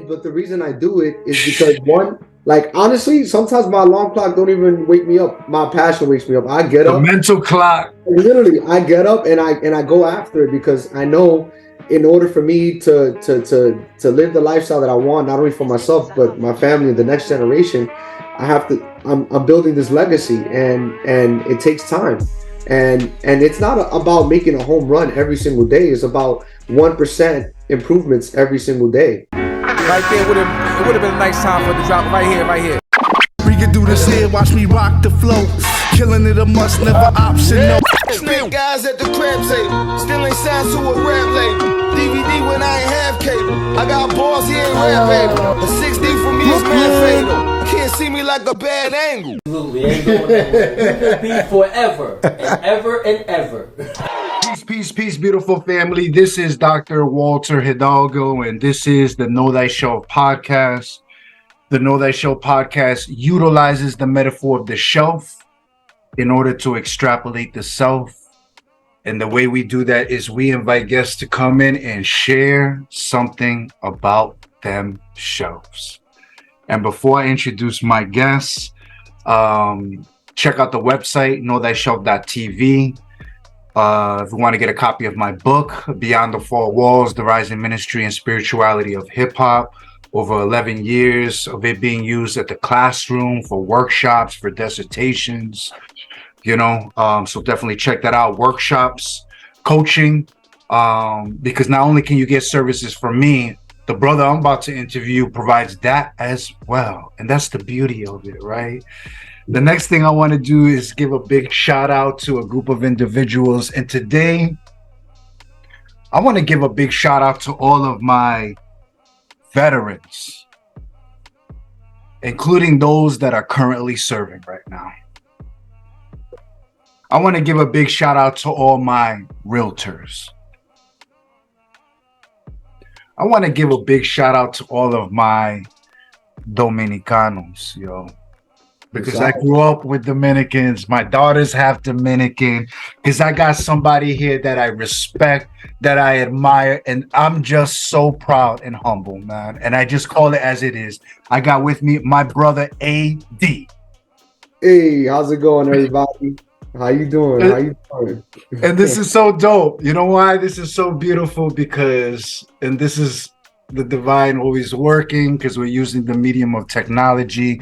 but the reason I do it is because one, like honestly, sometimes my alarm clock don't even wake me up. My passion wakes me up. I get The up. mental clock. Literally, I get up and I go after it because I know in order for me to live the lifestyle that I want, not only for myself but my family and the next generation, I have to. I'm building this legacy, and it takes time, and it's not about making a home run every single day. It's about 1% improvements every single day. Right there, it would have been a nice time for the drop right here, right here. We can do this here, watch me rock the flow. Killing it a must, never option, no. Big guys at the crab table, still ain't signed to a rap label. DVD when I ain't have cable. I got balls, he ain't rap able. A 6D for me is man fatal. Can't see me like a bad angle. Absolutely, ain't going nowhere. We will be forever and ever and ever. Peace, beautiful family. This is Dr. Walter Hidalgo, and this is the Know Thy Shelf podcast. The Know Thy Shelf podcast utilizes the metaphor of the shelf in order to extrapolate the self. And the way we do that is we invite guests to come in and share something about themselves. And before I introduce my guests, check out the website, knowthyshelf.tv. If you want to get a copy of my book, Beyond the Four Walls, The Rising Ministry and Spirituality of Hip Hop, over 11 years of it being used at the classroom for workshops, for dissertations, so definitely check that out. Workshops, coaching, because not only can you get services from me, the brother I'm about to interview provides that as well. And that's the beauty of it, right? The next thing I want to do is give a big shout out to a group of individuals. And today, I want to give a big shout out to all of my veterans, including those that are currently serving right now. I want to give a big shout out to all my realtors. I want to give a big shout out to all of my Dominicanos, because I grew up with Dominicans. My daughters have Dominican, because I got somebody here that I respect, that I admire, and I'm just so proud and humble, man. And I just call it as it is. I got with me my brother AD. Hey, how's it going, everybody? How you doing? And this is so dope. You know why this is so beautiful? Because, and this is the divine always working, because we're using the medium of technology,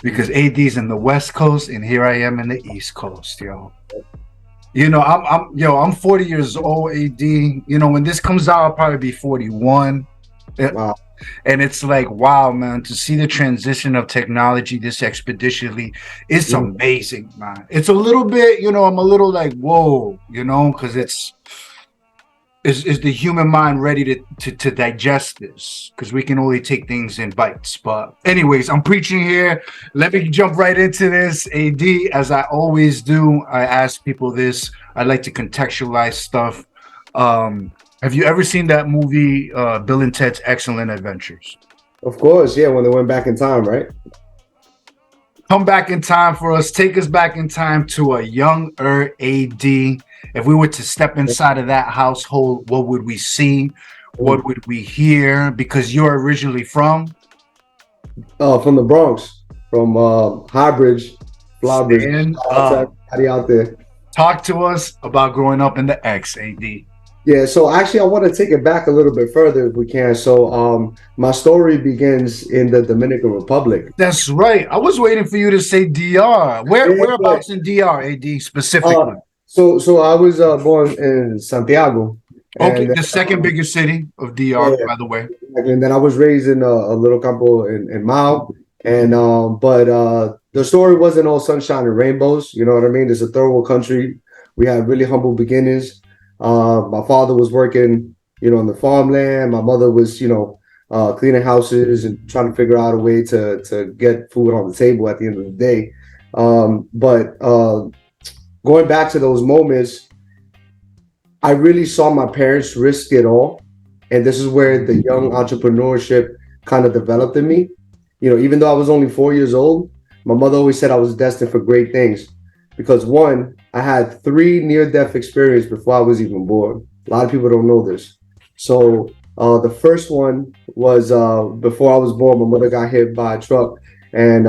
because AD's in the West Coast and here I am in the East Coast, I'm 40 years old, AD. When this comes out, I'll probably be 41. Wow. And it's like, wow, man, to see the transition of technology this expeditiously, it's amazing, man. It's a little bit, I'm a little like, whoa, because is the human mind ready to digest this? Because we can only take things in bites. But anyways, I'm preaching here. Let me jump right into this. AD, as I always do, I ask people this. I like to contextualize stuff. Have you ever seen that movie, Bill and Ted's Excellent Adventures? Of course, yeah, when they went back in time, right? Come back in time for us. Take us back in time to a younger AD. If we were to step inside of that household, what would we see? What would we hear? Because you're originally from the Bronx, from Highbridge, Flybridge. Everybody out there. Talk to us about growing up in the X, AD. Yeah, so actually I want to take it back a little bit further if we can. So my story begins in the Dominican Republic. That's right. I was waiting for you to say DR. Whereabouts in DR, AD, specifically? So I was born in Santiago. Okay, the second biggest city of DR, by the way. And then I was raised in a little campo in Mao. And but the story wasn't all sunshine and rainbows. You know what I mean? It's a third world country. We had really humble beginnings. My father was working, on the farmland. My mother was, cleaning houses and trying to figure out a way to get food on the table at the end of the day. But going back to those moments, I really saw my parents risk it all. And this is where the young entrepreneurship kind of developed in me. Even though I was only 4 years old, my mother always said I was destined for great things. Because one, I had 3 near-death experiences before I was even born. A lot of people don't know this. So The first one was before I was born. My mother got hit by a truck, and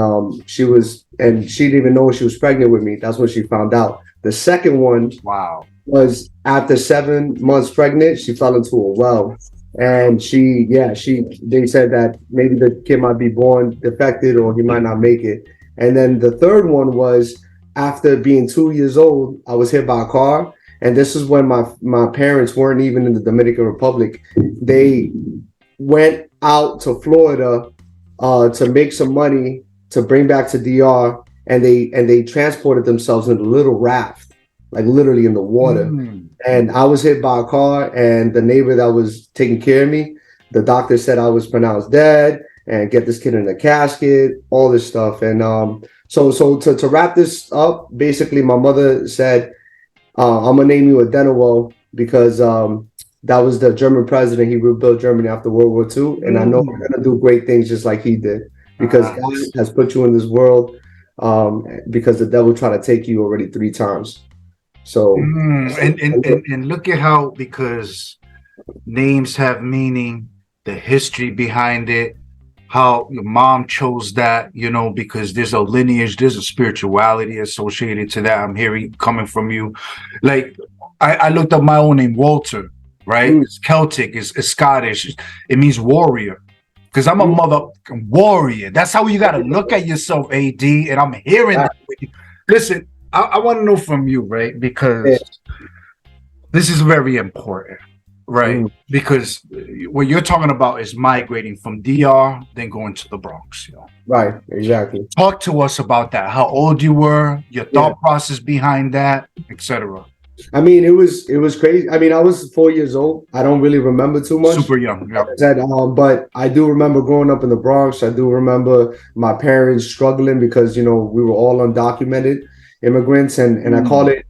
she didn't even know she was pregnant with me. That's when she found out. The second one Wow. was after 7 months pregnant, she fell into a well. And they said that maybe the kid might be born defected or he might not make it. And then the third one was after being 2 years old, I was hit by a car. And this is when my parents weren't even in the Dominican Republic. They went out to Florida to make some money to bring back to DR, and they transported themselves in a little raft, like literally in the water. And I was hit by a car, and the neighbor that was taking care of me, the doctor said I was pronounced dead and get this kid in a casket, all this stuff. And so to wrap this up, basically my mother said, I'm gonna name you Adenawel because that was the German president. He rebuilt Germany after World War II, and I know we're gonna do great things just like he did because God has put you in this world because the devil tried to take you already 3 times. So and look at how, because names have meaning, the history behind it, how your mom chose that, because there's a lineage, there's a spirituality associated to that. I'm hearing coming from you. Like I looked up my own name, Walter, right? It's Celtic, it's Scottish, it means warrior. Because I'm a mother warrior. That's how you got to look at yourself, AD. And I'm hearing that. Listen, I want to know from you, right? Because this is very important, right? Because what you're talking about is migrating from DR, then going to the Bronx. Right, exactly. Talk to us about that. How old you were, your thought process behind that, etc. I mean, it was crazy. I mean, I was 4 years old. I don't really remember too much. Super young, yeah. But I do remember growing up in the Bronx. I do remember my parents struggling because, we were all undocumented immigrants. And I call it,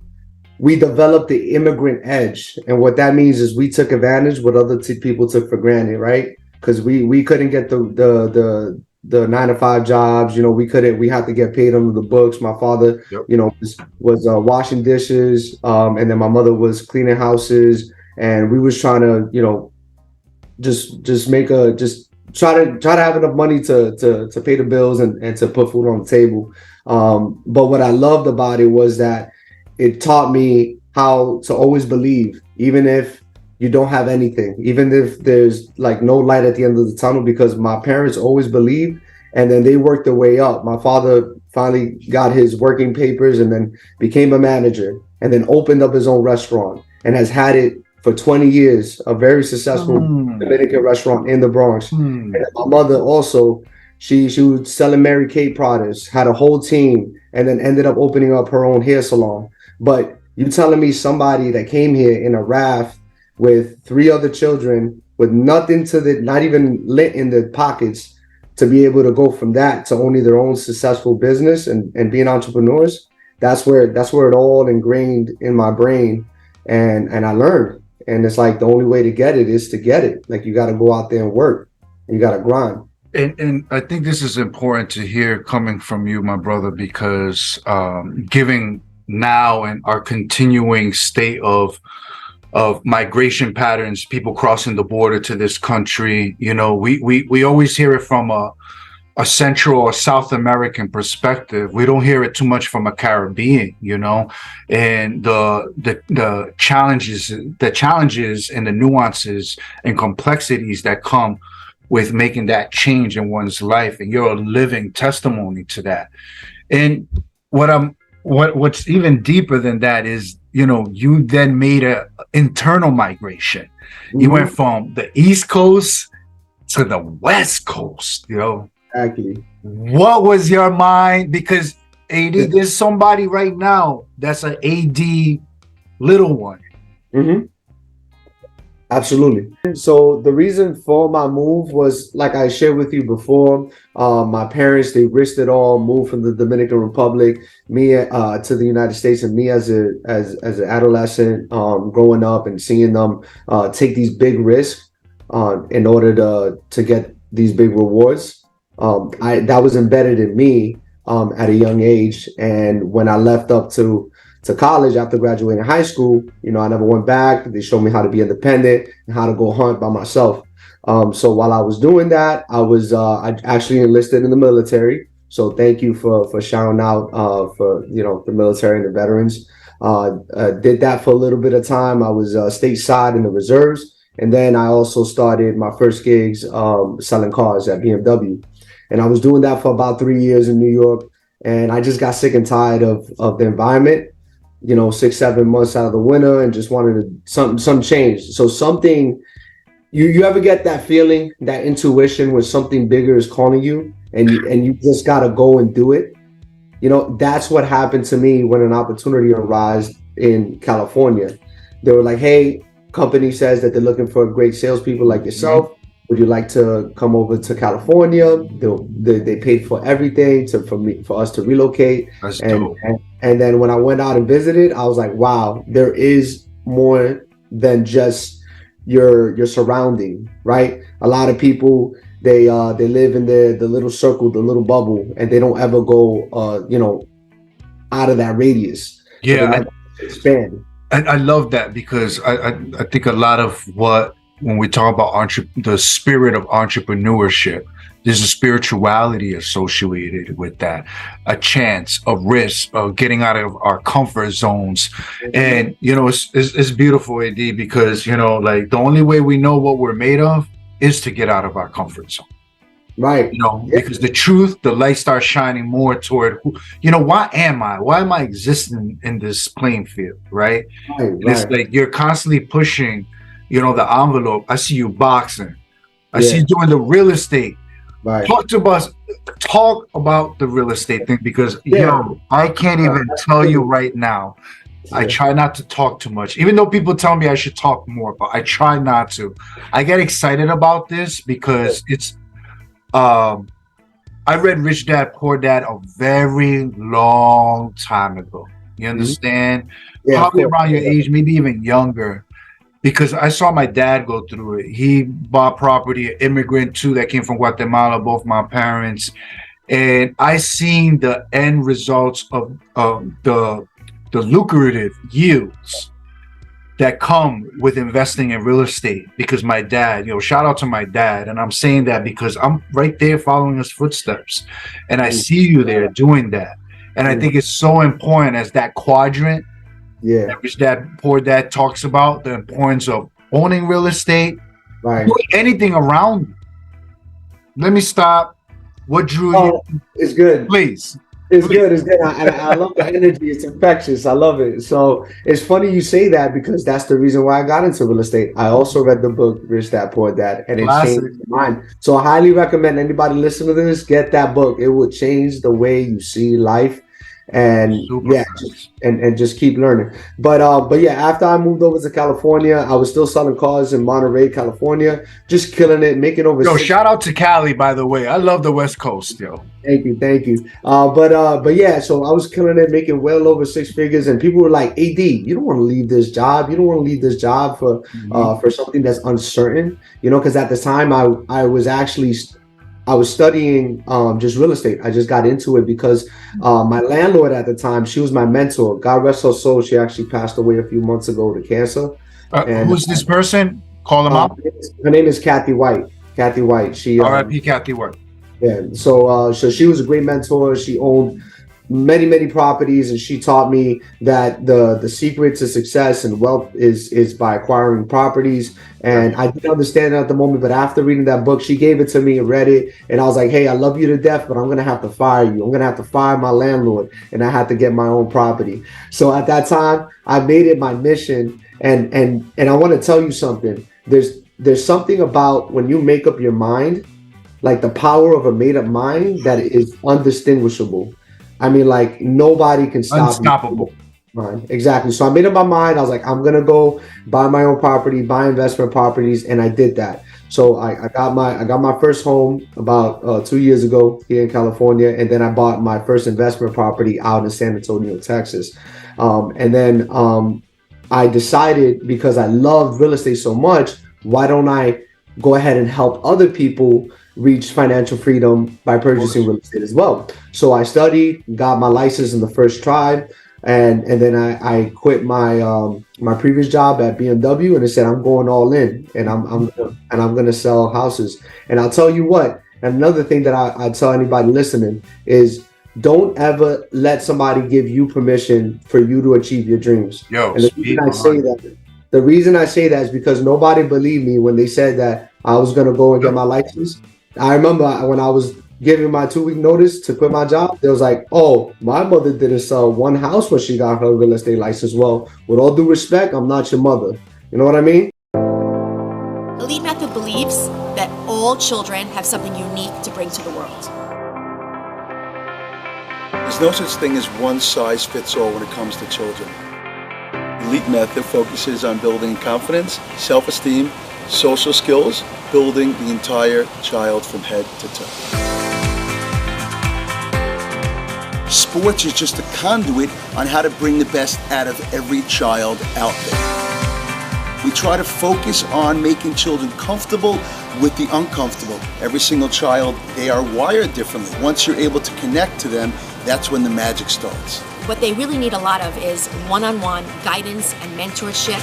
we developed the immigrant edge. And what that means is we took advantage what other people took for granted, right? Because we couldn't get the 9-to-5 jobs, we had to get paid under the books. My father, was washing dishes, and then my mother was cleaning houses, and we was trying to, try to have enough money to pay the bills and to put food on the table. But what I loved about it was that it taught me how to always believe, even if you don't have anything, even if there's like no light at the end of the tunnel, because my parents always believed, and then they worked their way up. My father finally got his working papers and then became a manager and then opened up his own restaurant and has had it for 20 years, a very successful Dominican restaurant in the Bronx. And my mother also, she was selling Mary Kay products, had a whole team, and then ended up opening up her own hair salon. But you telling me somebody that came here in a raft with 3 other children with nothing not even lit in their pockets, to be able to go from that to owning their own successful business and being entrepreneurs, that's where it all ingrained in my brain. And I learned. And it's like the only way to get it is to get it. Like you got to go out there and work. And you got to grind. And I think this is important to hear coming from you, my brother, because giving now and our continuing state of migration patterns, people crossing the border to this country, we always hear it from a Central or South American perspective. We don't hear it too much from a Caribbean, and the challenges and the nuances and complexities that come with making that change in one's life. And you're a living testimony to that. And what's even deeper than that is, you then made a internal migration. You went from the East Coast to the West Coast, Exactly. What was your mind? Because AD, there's somebody right now that's an AD little one. Absolutely. So the reason for my move was, like I shared with you before, my parents, they risked it all, moved from the Dominican Republic, me to the United States, and me as an adolescent, growing up and seeing them take these big risks in order to get these big rewards. That was embedded in me at a young age. And when I left up to college after graduating high school, I never went back. They showed me how to be independent and how to go hunt by myself. So while I was doing that, I actually enlisted in the military. So thank you for shouting out for the military and the veterans. Did that for a little bit of time. I was stateside in the reserves, and then I also started my first gigs selling cars at BMW, and I was doing that for about 3 years in New York. And I just got sick and tired of the environment. 6-7 months out of the winter, and just wanted some change. So something. You ever get that feeling, that intuition when something bigger is calling you and you just gotta go and do it? That's what happened to me when an opportunity arose in California. They were like, hey, company says that they're looking for great salespeople like yourself. Would you like to come over to California? They paid for everything for us to relocate. That's and, dope. and then when I went out and visited, I was like, wow, there is more than just your surrounding, right? A lot of people, they live in the little circle, the little bubble, and they don't ever go out of that radius. Yeah, so they never expand. I love that, because I think a lot of when we talk about the spirit of entrepreneurship, there's a spirituality associated with that, a chance, a risk of getting out of our comfort zones. And, it's beautiful, AD, because, like the only way we know what we're made of is to get out of our comfort zone. Right. Because the truth, the light starts shining more toward why am I existing in this playing field, right? And it's like you're constantly pushing, the envelope. I see you boxing. I see you doing the real estate. Right. Talk about the real estate thing, because I can't even tell you right now. I try not to talk too much, even though people tell me I should talk more, but I try not to. I get excited about this because it's I read Rich Dad Poor Dad a very long time ago. You understand? Probably around your age, maybe even younger. Because I saw my dad go through it. He bought property, an immigrant too, that came from Guatemala, both my parents. And I seen the end results of the lucrative yields that come with investing in real estate. Because my dad, shout out to my dad. And I'm saying that because I'm right there following his footsteps. And I see you there doing that. And I think it's so important as that quadrant. That Rich Dad Poor Dad talks about, the importance of owning real estate, doing anything around you. Let me stop. What drew you? It's good. Please. It's good. It's good. I love the energy. It's infectious. I love it. So it's funny you say that, because that's the reason why I got into real estate. I also read the book Rich Dad Poor Dad, and it changed my mind. So I highly recommend anybody listening to this, get that book. It will change the way you see life. And just keep learning. But after I moved over to California, I was still selling cars in Monterey, California, just killing it, making over. Shout out to Cali, by the way. I love the West Coast, yo. Thank you. So I was killing it, making well over 6 figures, and people were like, AD, you don't want to leave this job. You don't want to leave this job for something that's uncertain, because at the time I was studying just real estate. I just got into it because my landlord at the time, she was my mentor. God rest her soul. She actually passed away a few months ago to cancer. Who's this person? Call them out. Her name is Kathy White. Kathy White. She R.I.P. Kathy White. Yeah. So she was a great mentor. She owned many properties, and she taught me that the secret to success and wealth is by acquiring properties. And I didn't understand it at the moment, but after reading that book, she gave it to me and read it, and I was like, hey, I love you to death, but I'm gonna have to fire you. I'm gonna have to fire my landlord, and I had to get my own property. So at that time, I made it my mission, and I want to tell you something. There's something about when you make up your mind, like the power of a made up mind, that is undistinguishable. I mean, like, nobody can stop Unstoppable. Mind. Exactly. So I made up my mind. I was like, I'm gonna go buy my own property, buy investment properties, and I did that. So I got my first home about 2 years ago here in California, and then I bought my first investment property out in San Antonio, Texas. And then I decided, because I loved real estate so much, why don't I go ahead and help other people reach financial freedom by purchasing real estate as well? So I studied, got my license in the first try. and then I quit my previous job at BMW, and I said I'm going all in, and I'm gonna sell houses. And I'll tell you what. Another thing that I tell anybody listening is don't ever let somebody give you permission for you to achieve your dreams. Yo, And the reason I say that is because nobody believed me when they said that I was gonna go and get my license. I remember when I was giving my 2-week notice to quit my job, they was like, "Oh, my mother didn't sell one house when she got her real estate license." Well, with all due respect, I'm not your mother. You know what I mean? Elite Method believes that all children have something unique to bring to the world. There's no such thing as one size fits all when it comes to children. Elite Method focuses on building confidence, self-esteem, social skills, building the entire child from head to toe. Sports is just a conduit on how to bring the best out of every child out there. We try to focus on making children comfortable with the uncomfortable. Every single child, they are wired differently. Once you're able to connect to them, that's when the magic starts. What they really need a lot of is one-on-one guidance and mentorship.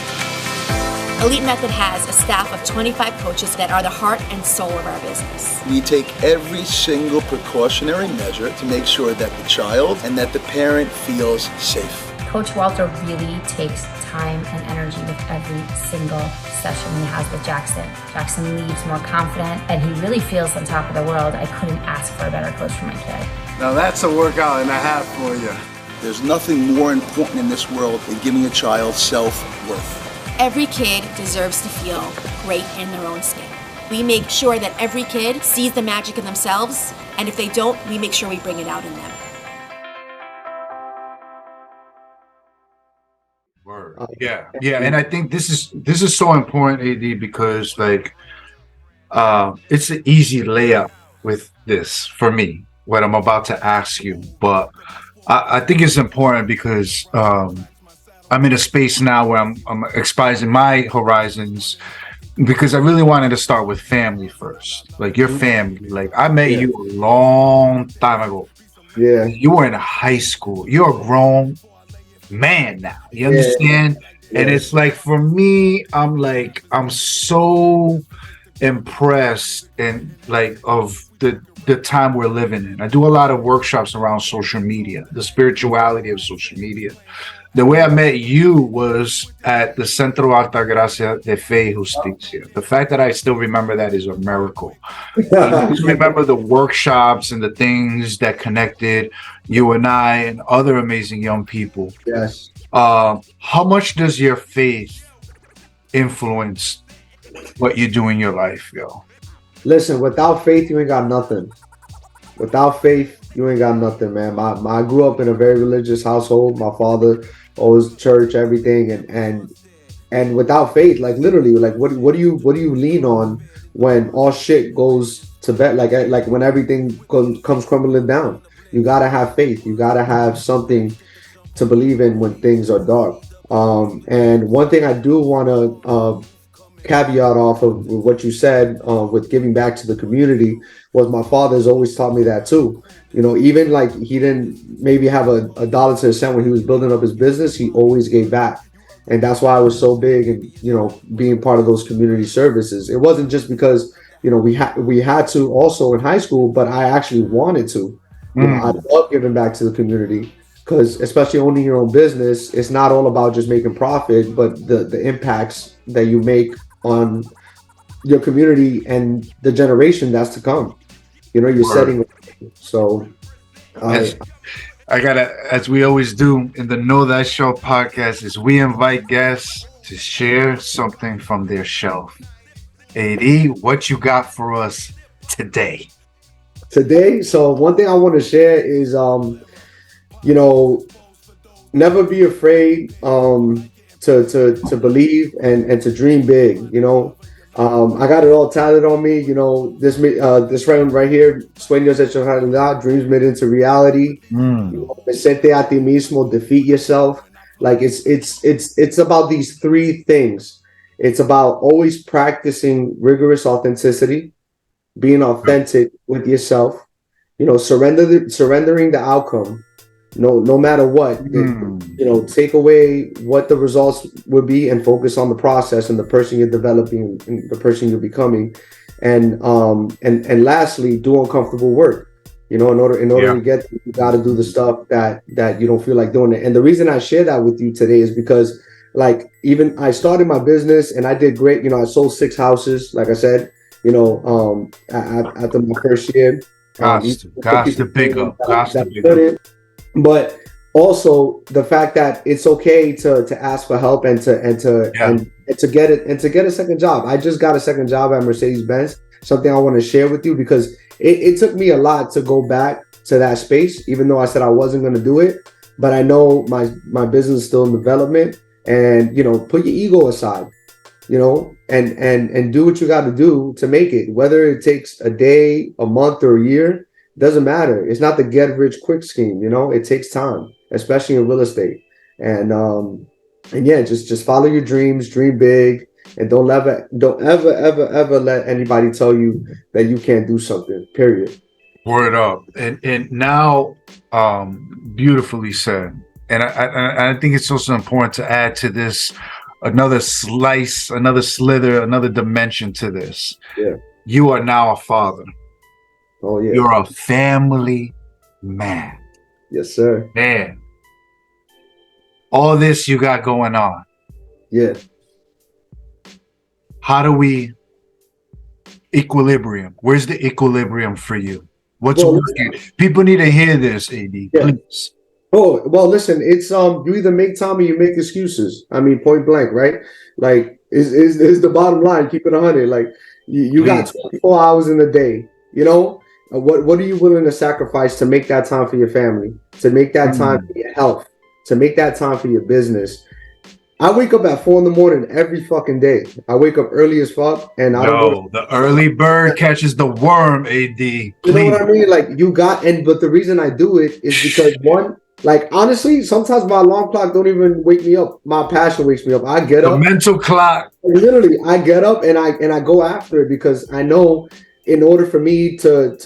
Elite Method has a staff of 25 coaches that are the heart and soul of our business. We take every single precautionary measure to make sure that the child and that the parent feels safe. Coach Walter really takes time and energy with every single session he has with Jackson. Jackson leaves more confident, and he really feels on top of the world. I couldn't ask for a better coach for my kid. Now that's a workout and a half for you. There's nothing more important in this world than giving a child self-worth. Every kid deserves to feel great in their own skin. We make sure that every kid sees the magic in themselves, and if they don't, we make sure we bring it out in them. Word. Yeah, and I think this is so important, AD, because like it's an easy layup with this for me, what I'm about to ask you, but I think it's important because I'm in a space now where I'm expanding my horizons, because I really wanted to start with family first. Like your family. Like I met you a long time ago. Yeah. You were in high school. You're a grown man now. You understand? Yeah. And it's like for me, I'm so impressed and like of the time we're living in. I do a lot of workshops around social media, the spirituality of social media. The way I met you was at the Centro Altagracia de Fe y Justicia. The fact that I still remember that is a miracle. I just remember the workshops and the things that connected you and I and other amazing young people. Yes. How much does your faith influence what you do in your life, yo? Listen, without faith, you ain't got nothing. Without faith, you ain't got nothing, man. I grew up in a very religious household. My father always church, everything, and without faith, like literally, like what do you lean on when all shit goes to bed? Like when everything comes crumbling down, you gotta have faith. You gotta have something to believe in when things are dark. And one thing I do want to caveat off of what you said with giving back to the community was my father's always taught me that too. You know, even like he didn't maybe have a dollar to a cent when he was building up his business, he always gave back. And that's why I was so big and, you know, being part of those community services. It wasn't just because, you know, we had to also in high school, but I actually wanted to. You know, I love giving back to the community because especially owning your own business, it's not all about just making profit, but the impacts that you make on your community and the generation that's to come. You know, you're setting. So I gotta, as we always do in the Know That Show podcast, is we invite guests to share something from their shelf. AD, what you got for us today? So one thing I want to share is you know, never be afraid to believe and to dream big. You know, I got it all tatted on me. You know, this round right here, sueños hechos realidad, dreams made into reality. You know, Presente a ti mismo, defeat yourself. Like it's about these three things. It's about always practicing rigorous authenticity, being authentic with yourself. You know, surrendering the outcome, no matter what. Take away what the results would be and focus on the process and the person you're developing and the person you're becoming. And lastly, do uncomfortable work. In order to get there, you got to do the stuff that you don't feel like doing it. And the reason I share that with you today is because, like, even I started my business and I did great. I sold 6 houses, like I said, after my first year. Got to big up. But also the fact that it's okay to ask for help and to get a second job. I just got a second job at Mercedes-Benz, something I want to share with you because it took me a lot to go back to that space, even though I said I wasn't going to do it. But I know my business is still in development, and put your ego aside, and do what you got to do to make it. Whether it takes a day, a month, or a year, doesn't matter. It's not the get rich quick scheme. It takes time, especially in real estate. And yeah, just follow your dreams, dream big, and don't ever let anybody tell you that you can't do something. Period. Word up. And now, beautifully said. And I think it's also important to add to this another slice, another slither, another dimension to this. Yeah. You are now a father. Oh yeah. You're a family man. Yes, sir. Man. All this you got going on. Yeah. How do we equilibrium? Where's the equilibrium for you? What's working? People need to hear this, AD. Yeah. Please. Oh, well, listen, it's you either make time or you make excuses. I mean, point blank, right? Like, is the bottom line. Keep it 100. Like, you got 24 hours in a day. What are you willing to sacrifice to make that time for your family, to make that time for your health, to make that time for your business? I wake up at 4 a.m. every fucking day. I wake up early as fuck, and I don't. The early bird catches the worm, AD. Please. You know what I mean? Like, but the reason I do it is because one. Like, honestly, sometimes my alarm clock don't even wake me up. My passion wakes me up. I get up. The mental clock. Literally, I get up and I go after it because I know in order for me to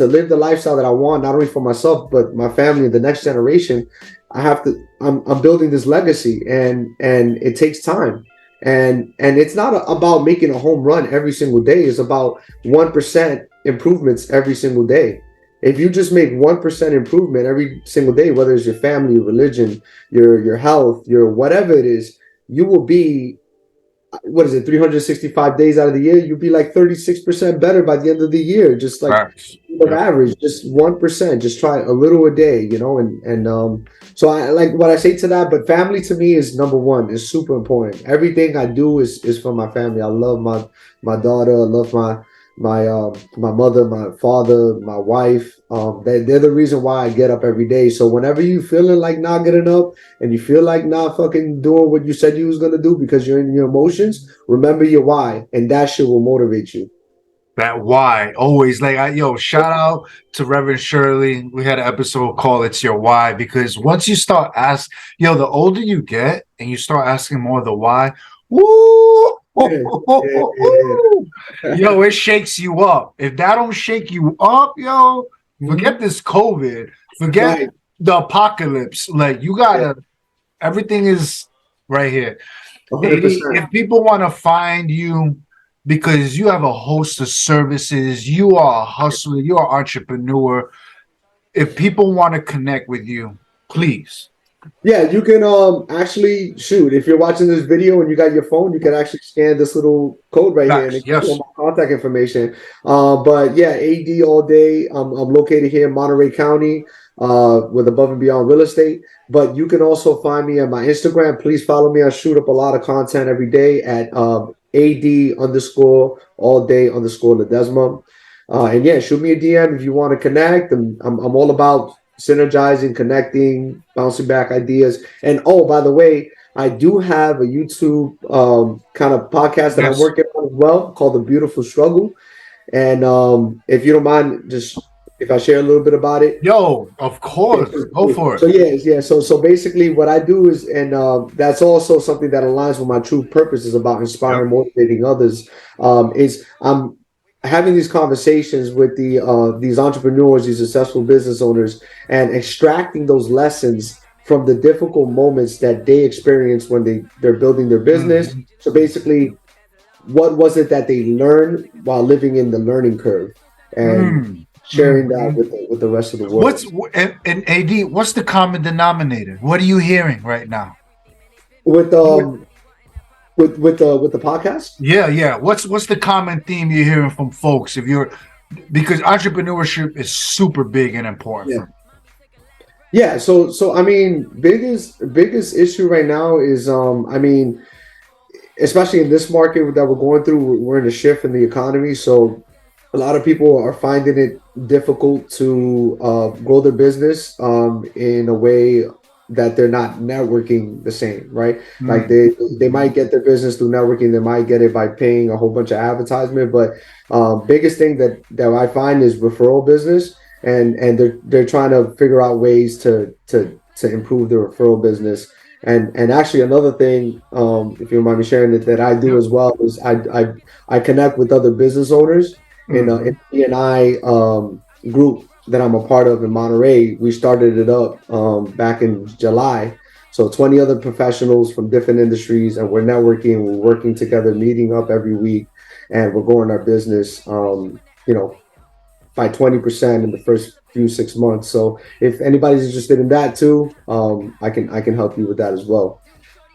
live the lifestyle that I want, not only for myself but my family and the next generation, I have to. I'm building this legacy, and it takes time. And it's not about making a home run every single day. It's about 1% improvements every single day. If you just make 1% improvement every single day, whether it's your family, your religion, your health, your whatever it is, you will be, 365 days out of the year, you'll be like 36% better by the end of the year. Just like average, just 1%, just try a little a day, so I like what I say to that, but family to me is number one. It's super important. Everything I do is for my family. I love my daughter. I love my mother, my father, my wife. They're the reason why I get up every day. So whenever you feeling like not getting up and you feel like not fucking doing what you said you was gonna do because you're in your emotions, remember your why, and that shit will motivate you. That why always, like, shout out to Reverend Shirley. We had an episode called "It's Your Why," because once you start the older you get and you start asking more of the why, woo. It shakes you up. If that don't shake you up, forget this COVID, forget the apocalypse. Like, you gotta, everything is right here. 100%. If people want to find you, because you have a host of services, you are a hustler, you are an entrepreneur. If people want to connect with you, please. Yeah, you can actually shoot. If you're watching this video and you got your phone, you can actually scan this little code right here and it gives you my contact information. But yeah, AD all day. I'm located here in Monterey County with Above and Beyond Real Estate. But you can also find me on my Instagram. Please follow me. I shoot up a lot of content every day at AD_all day_Ledesma. And yeah, shoot me a DM if you want to connect. I'm all about synergizing, connecting, bouncing back ideas. And by the way, I do have a YouTube kind of podcast that I'm working on as well called The Beautiful Struggle. And if you don't mind, just if I share a little bit about it. Of course, go for it. So yeah. So basically, what I do is, and that's also something that aligns with my true purpose, is about inspiring, motivating others. having these conversations with these entrepreneurs, these successful business owners, and extracting those lessons from the difficult moments that they experience when they're building their business. So basically, what was it that they learned while living in the learning curve, and sharing that with the rest of the world. And AD, what's the common denominator? What are you hearing right now? With the podcast? Yeah. What's the common theme you're hearing from folks? Because entrepreneurship is super big and important. Yeah. So I mean, biggest issue right now is I mean, especially in this market that we're going through, we're in a shift in the economy. So a lot of people are finding it difficult to grow their business in a way that they're not networking the same, right? Like they might get their business through networking, they might get it by paying a whole bunch of advertisement, but biggest thing that I find is referral business, and they're trying to figure out ways to improve their referral business. And actually another thing, if you don't mind me sharing it, that I do as well is I connect with other business owners in a B&I group that I'm a part of in Monterey. We started it up back in July. So 20 other professionals from different industries, and we're networking, we're working together, meeting up every week, and we're growing our business, by 20% in the first few 6 months. So if anybody's interested in that too, I can help you with that as well.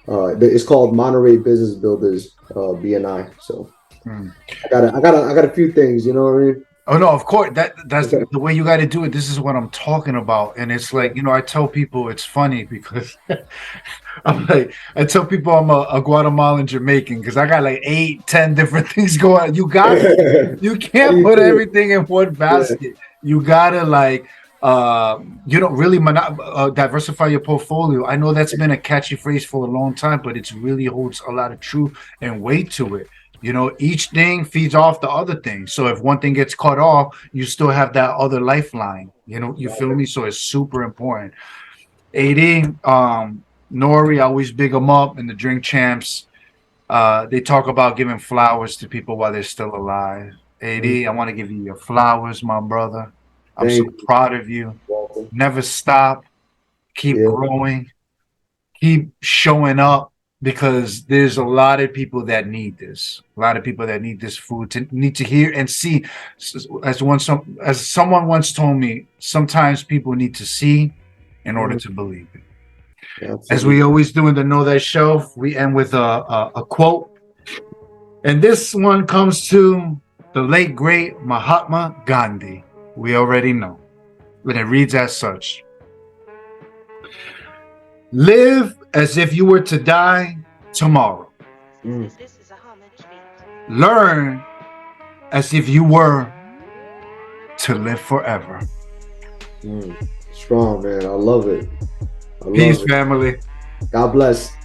It's called Monterey Business Builders B&I. So I got a few things, you know what I mean? Oh no, of course. That's the way you got to do it. This is what I'm talking about, and it's like, I tell people it's funny because I tell people I'm a Guatemalan Jamaican because I got like 8-10 different things going on. You can't put everything in one basket. Yeah. You gotta really diversify your portfolio. I know that's been a catchy phrase for a long time, but it really holds a lot of truth and weight to it. Each thing feeds off the other thing. So if one thing gets cut off, you still have that other lifeline. You feel me? So it's super important. AD, Nori, I always big them up, and the Drink Champs. They talk about giving flowers to people while they're still alive. AD, I want to give you your flowers, my brother. I'm so proud of you. Never stop. Keep growing. Keep showing up. Because there's a lot of people that need this. A lot of people that need this food, need to hear and see. As someone once told me, sometimes people need to see in order to believe it. Yeah, as we always do in the Know That Show, we end with a quote. And this one comes to the late, great Mahatma Gandhi. We already know. But it reads as such. Live as if you were to die tomorrow. Learn as if you were to live forever. Strong, man. I love it. Peace, family. God bless.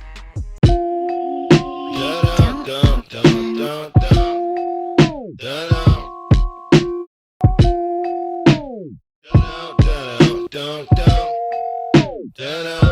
Da-da.